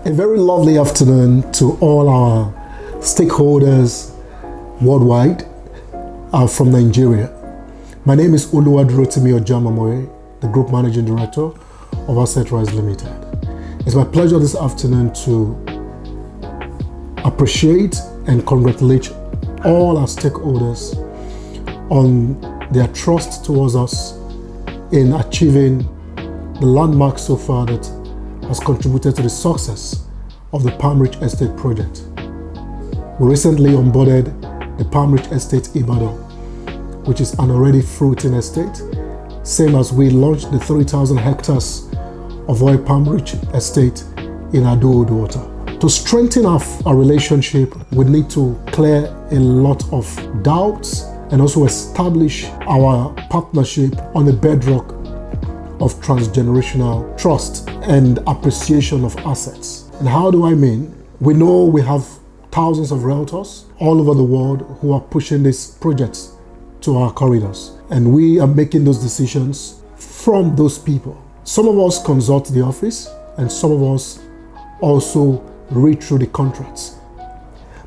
A very lovely afternoon to all our stakeholders worldwide from Nigeria. My name is Oluwadurotimi Ojamamoye, the Group Managing Director of Assetrise Limited. It's my pleasure this afternoon to appreciate and congratulate all our stakeholders on their trust towards us in achieving the landmark so far that has contributed to the success of the Palmrich Estate project. We recently onboarded the Palmrich Estate Ibadan, which is an already fruiting estate, same as we launched the 3,000 hectares of oil Palmrich Estate in Ado-Odo. To strengthen our relationship, we need to clear a lot of doubts and also establish our partnership on the bedrock of transgenerational trust and appreciation of assets. And how do I mean? We know we have thousands of realtors all over the world who are pushing these projects to our corridors. And we are making those decisions from those people. Some of us consult the office and some of us also read through the contracts.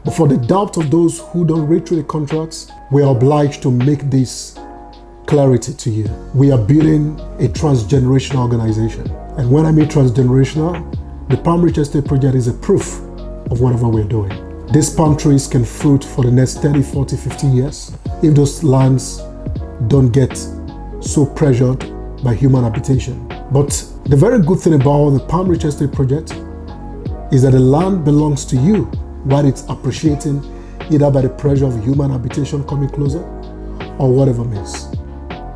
But for the doubt of those who don't read through the contracts, we are obliged to make this clarity to you. We are building a transgenerational organization. And when I mean transgenerational, the Palmrich Estate project is a proof of whatever we're doing. These palm trees can fruit for the next 30, 40, 50 years if those lands don't get so pressured by human habitation. But the very good thing about the Palmrich Estate project is that the land belongs to you while it's appreciating either by the pressure of human habitation coming closer or whatever means.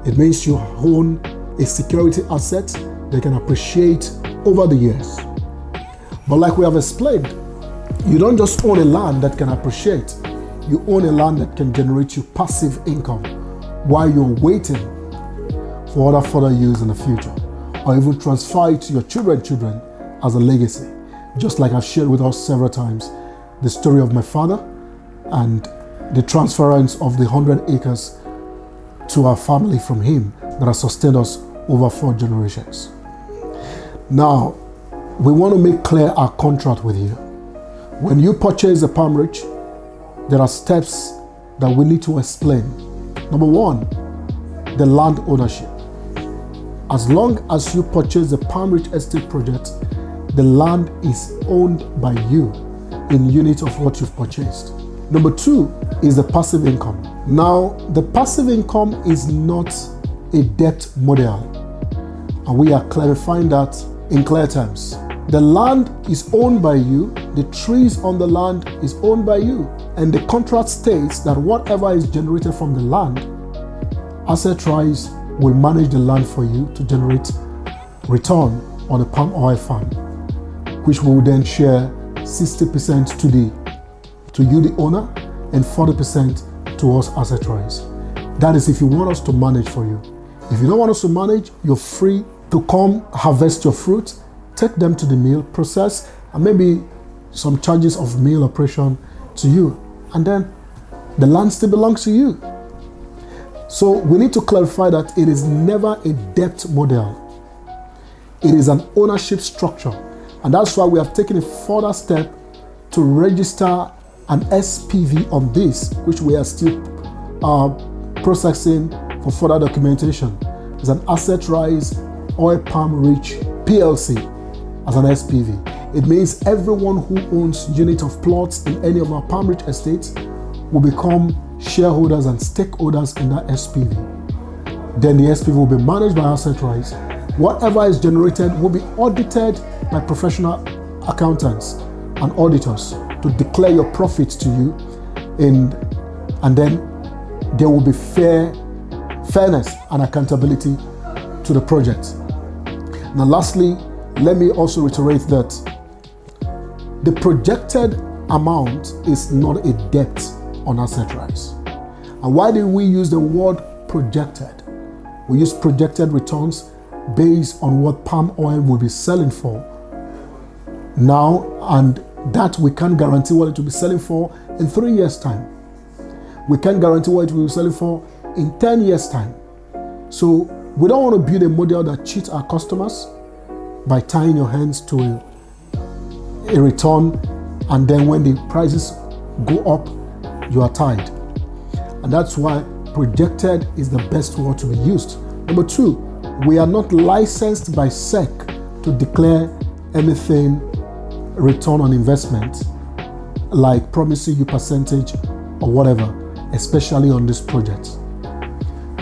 It means you own a security asset that can appreciate over the years. But like we have explained, you don't just own a land that can appreciate, you own a land that can generate you passive income while you're waiting for other further use in the future, or even transfer it to your children as a legacy. Just like I've shared with us several times, the story of my father and the transference of the 100 acres to our family from him that has sustained us over 4 generations. Now, we want to make clear our contract with you. When you purchase a Palmrich, there are steps that we need to explain. Number 1, the land ownership. As long as you purchase the Palmrich Estate project, the land is owned by you in unit of what you've purchased. Number 2 is the passive income. Now, the passive income is not a debt model, and we are clarifying that in clear terms. The land is owned by you, the trees on the land is owned by you, and the contract states that whatever is generated from the land, Assetrise will manage the land for you to generate return on the palm oil farm, which we will then share 60% to you, the owner, and 40% to us, Assetrise. That is if you want us to manage for you. If you don't want us to manage, you're free to come harvest your fruit, take them to the mill, process, and maybe some charges of mill operation to you. And then the land still belongs to you. So we need to clarify that it is never a debt model. It is an ownership structure. And that's why we have taken a further step to register an SPV on this, which we are still processing for further documentation. It's an Assetrise Oil Palmrich PLC as an SPV. It means everyone who owns unit of plots in any of our Palmrich estates will become shareholders and stakeholders in that SPV. Then the SPV will be managed by Assetrise. Whatever is generated will be audited by professional accountants and auditors to declare your profits to you, and then there will be fairness and accountability to the project. Now lastly, let me also reiterate that the projected amount is not a debt on Assetrise. And why do we use the word projected? We use projected returns based on what palm oil will be selling for now, and that we can't guarantee what it will be selling for in 3 years' time. We can't guarantee what it will be selling for in 10 years' time. So we don't want to build a model that cheats our customers by tying your hands to a return, and then when the prices go up, you are tied. And that's why projected is the best word to be used. Number two, we are not licensed by SEC to declare anything return on investment, like promising you percentage or whatever, especially on this project,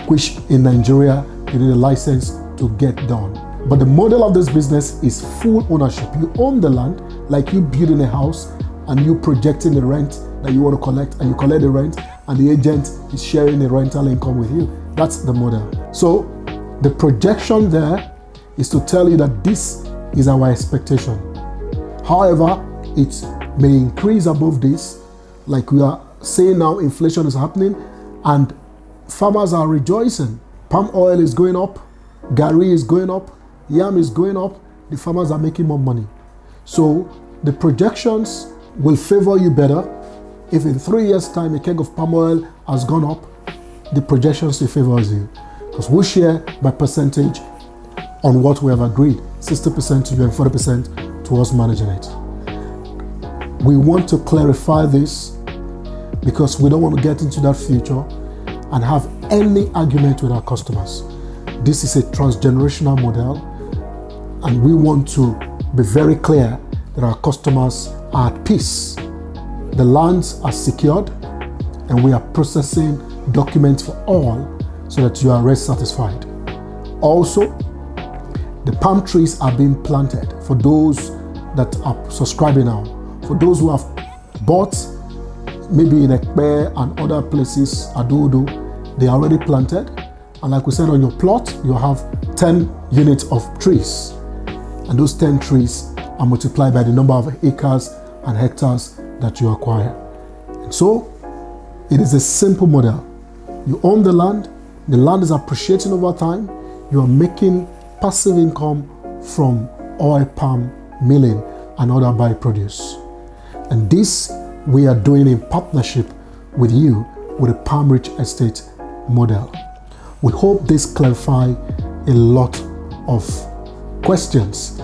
which in Nigeria, you need a license to get done. But the model of this business is full ownership. You own the land, like you building a house and you projecting the rent that you want to collect, and you collect the rent and the agent is sharing the rental income with you. That's the model. So the projection there is to tell you that this is our expectation. However, it may increase above this. Like we are saying now, inflation is happening and farmers are rejoicing. Palm oil is going up, gari is going up, yam is going up. The farmers are making more money. So the projections will favor you better. If in 3 years' time a keg of palm oil has gone up, the projections will favor you, because we share by percentage on what we have agreed, 60% to you and 40% to us managing it. We want to clarify this because we don't want to get into that future and have any argument with our customers. This is a transgenerational model, and we want to be very clear that our customers are at peace. The lands are secured, and we are processing documents for all so that you are rest satisfied. Also, the palm trees are being planted for those that are subscribing now. For those who have bought, maybe in Ekpe and other places, Adodo, they are already planted. And like we said, on your plot, you have 10 units of trees. And those 10 trees are multiplied by the number of acres and hectares that you acquire. And so, it is a simple model. You own the land is appreciating over time, you are making passive income from oil palm milling and other byproducts. And this we are doing in partnership with you with the Palmrich Estates model. We hope this clarifies a lot of questions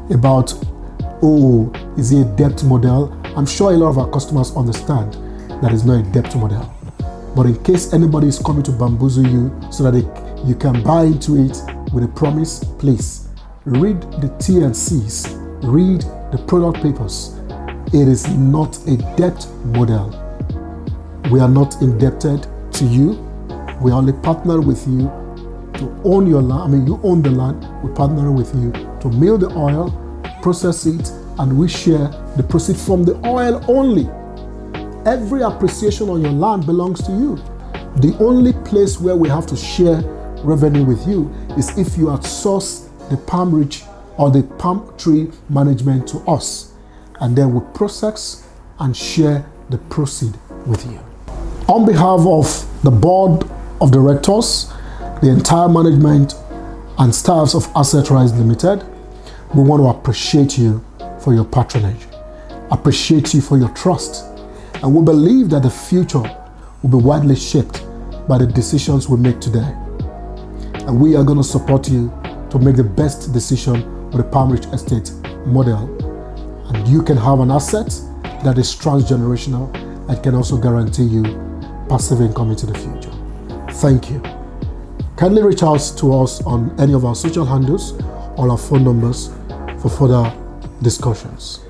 about, is it a debt model? I'm sure a lot of our customers understand that it's not a debt model. But in case anybody is coming to bamboozle you so that you can buy into it with a promise, please read the T&Cs, read the product papers. It is not a debt model. We are not indebted to you. We only partner with you to own your land. You own the land. We partner with you to mill the oil, process it, and we share the proceeds from the oil only. Every appreciation on your land belongs to you. The only place where we have to share revenue with you is if you outsource the Palmrich or the palm tree management to us, and then we process and share the proceed with you. On behalf of the board of directors, the entire management and staffs of Assetrise Limited, we want to appreciate you for your patronage, appreciate you for your trust, and we believe that the future will be widely shaped by the decisions we make today. And we are going to support you to make the best decision with the Palmrich Estate model. And you can have an asset that is transgenerational and can also guarantee you passive income into the future. Thank you. Kindly reach out to us on any of our social handles or our phone numbers for further discussions.